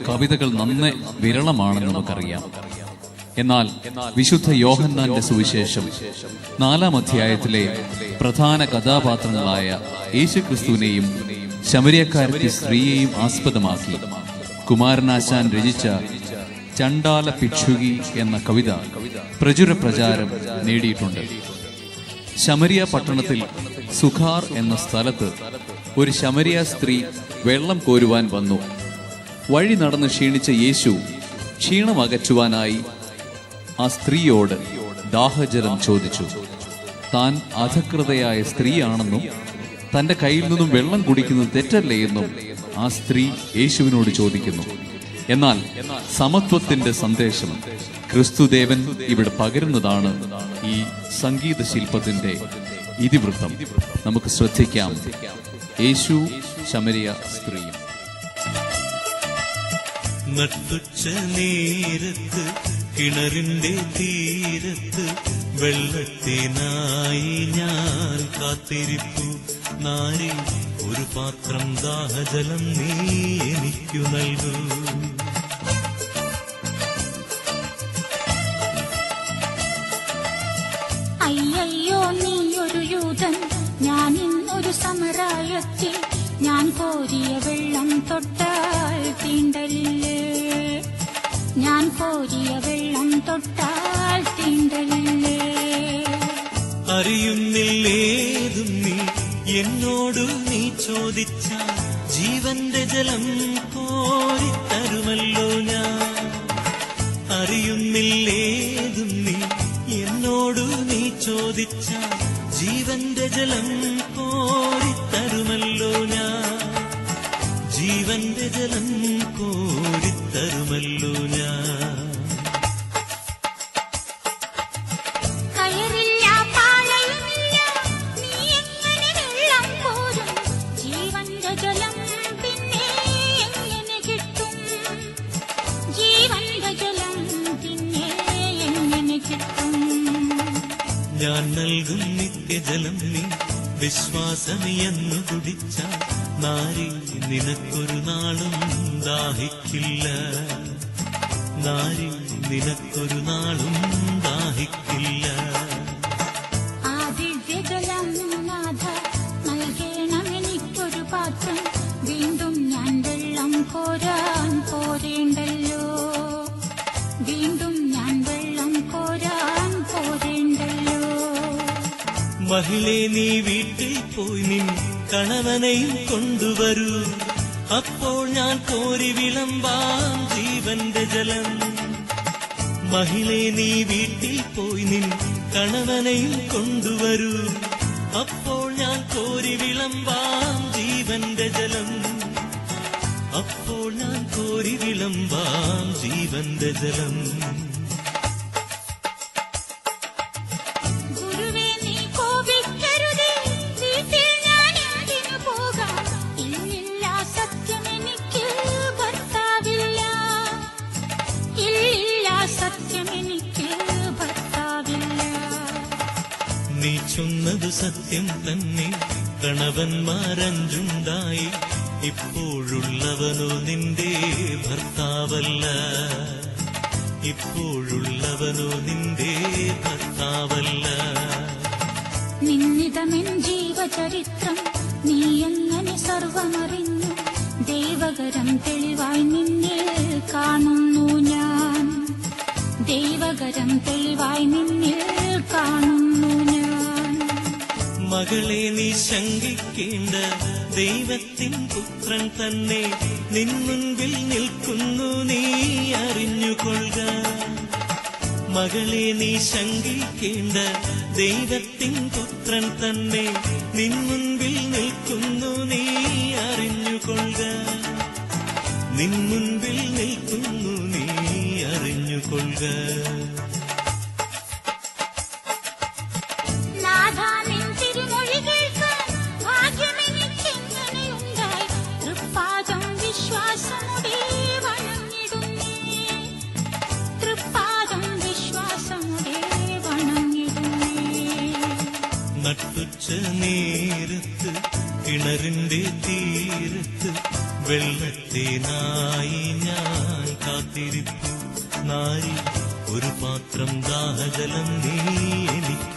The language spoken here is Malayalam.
കവിതകൾ നന്നെ വിരളമാണെന്ന് നമുക്കറിയാം. എന്നാൽ വിശുദ്ധ യോഹന്നാന്റെ സുവിശേഷം 4-ാം അധ്യായത്തിലെ പ്രധാന കഥാപാത്രങ്ങളായ യേശുക്രിസ്തുവിനെയും ശമരിയക്കാരത്തി സ്ത്രീയെയും ആസ്പദമാക്കി കുമാരനാശാൻ രചിച്ച ചണ്ടാല ഭിക്ഷുകി എന്ന കവിത പ്രചുര പ്രചാരം നേടിയിട്ടുണ്ട്. ശമരിയ പട്ടണത്തിൽ സുഖാർ എന്ന സ്ഥലത്ത് ഒരു ശമരിയ സ്ത്രീ വെള്ളം കോരുവാൻ വന്നു. വഴി നടന്ന് ക്ഷീണിച്ച യേശു ക്ഷീണം അകറ്റുവാനായി ആ സ്ത്രീയോട് ദാഹജലം ചോദിച്ചു. താൻ അധകൃതയായ സ്ത്രീയാണെന്നും തൻ്റെ കയ്യിൽ നിന്നും വെള്ളം കുടിക്കുന്നത് തെറ്റല്ലേ എന്നും ആ സ്ത്രീ യേശുവിനോട് ചോദിക്കുന്നു. എന്നാൽ സമത്വത്തിന്റെ സന്ദേശം ക്രിസ്തുദേവൻ ഇവിടെ പകരുന്നതാണ് ഈ സംഗീത ശില്പത്തിന്റെ ഇതിവൃത്തം. നമുക്ക് ശ്രദ്ധിക്കാം. യേശു ശമരിയ സ്ത്രീയും. നട്ടുച്ച നേരത്ത് കിണറിന്റെ തീരത്ത് വെള്ളത്തിനായി ഞാൻ കാത്തിരിപ്പു. നാരി ഒരു പാത്രം ദാഹജലം നീ എനിക്കു നൽകൂ. അയ്യോ നീ ഒരു യൂതൻ, ഞാൻ ഇന്നൊരു സമരായത്തിൽ. ഞാൻ കോരിയ വെള്ളം തൊട്ടാൽ തീണ്ടലില്ലേ, ഞാൻ കോരിയ വെള്ളം തൊട്ടാൽ തീണ്ടലില്ലേ. അറിയുന്നില്ലേതും നീ എന്നോട് നീ ചോദിച്ച ജീവന്റെ ജലം കോരിത്തരുമല്ലോ ഞാൻ. അറിയുന്നില്ലേതും നീ എന്നോട് നീ ചോദിച്ച ജീവന്റെ ജലം കോരിത്തരുമല്ലോ ഞാൻ. ജീവന്റെ ജലം കോരിത്തരുമല്ലോ ഞാൻ. ഞാൻ നൽകും നിത്യജലം നീ വിശ്വാസമെന്നു കുടിച്ച നാരി നിനക്കൊരു നാളും ദാഹിക്കില്ല. നാരി നിനക്കൊരു നാളും ദാഹിക്കില്ല. ആ ദിവ്യജലം നാഥ നൽകണമെനിക്കൊരു പാത്രം. വീണ്ടും ഞാൻ വെള്ളം കോരാൻ പോരേണ്ടല്ലോ, വീണ്ടും ഞാൻ വെള്ളം കോരാൻ പോരേണ്ടല്ലോ. മഹിളെ നീ വീട്ടിൽ പോയി നിൻ കണവനെയും കൊണ്ടുവരൂ. അപ്പോൾ ഞാൻ കോരി വിളമ്പാം ജീവന്റെ ജലം. മഹിളെ നീ വീട്ടിൽ പോയി നിൻ കണവനെയും കൊണ്ടുവരൂ. അപ്പോൾ ഞാൻ കോരി വിളമ്പാം ജീവന്റെ ജലം. അപ്പോൾ ഞാൻ കോരി വിളമ്പാം ജീവന്റെ ജലം. നീ ചൊന്നതു സത്യം തന്നെ, കണവന്മാരഞ്ചുണ്ടായി. ഇപ്പോഴുള്ളവനോ നിന്റെ ഭർത്താവല്ല. ഇപ്പോഴുള്ളവനോ നിന്റെ ഭർത്താവല്ല. നിന്നിതമെൻ ജീവചരിത്രം നീ എങ്ങനെ സർവമറിഞ്ഞു. ദൈവകരം തെളിവായി നിന്നിൽ കാണുന്നു ഞാൻ. ദൈവകരം തെളിവായി നിന്നിൽ കാണുന്നു ഞാൻ. മകളെ നീ ശങ്കിക്കേണ്ട, ദൈവത്തിൻ പുത്രൻ തന്നെ നിൻ മുൻപിൽ നിൽക്കുന്നു, നീ അറിഞ്ഞുകൊള്ളുക. മകളെ നീ ശങ്കിക്കേണ്ട, ദൈവത്തിൻ പുത്രൻ തന്നെ നിൻ മുൻപിൽ നിൽക്കുന്നു, നീ അറിഞ്ഞുകൊള്ളുക. നിൻ മുൻപിൽ നിൽക്കുന്നു, നീ അറിഞ്ഞുകൊള്ളുക. നട്ടുച്ച നേരത്ത് കിണറിന്റെ തീരത്ത് വെള്ളത്തിനായി ഞാൻ കാത്തിരിപ്പു നാരി ഒരു പാത്രം ദാഹജലം നീ എനിക്ക്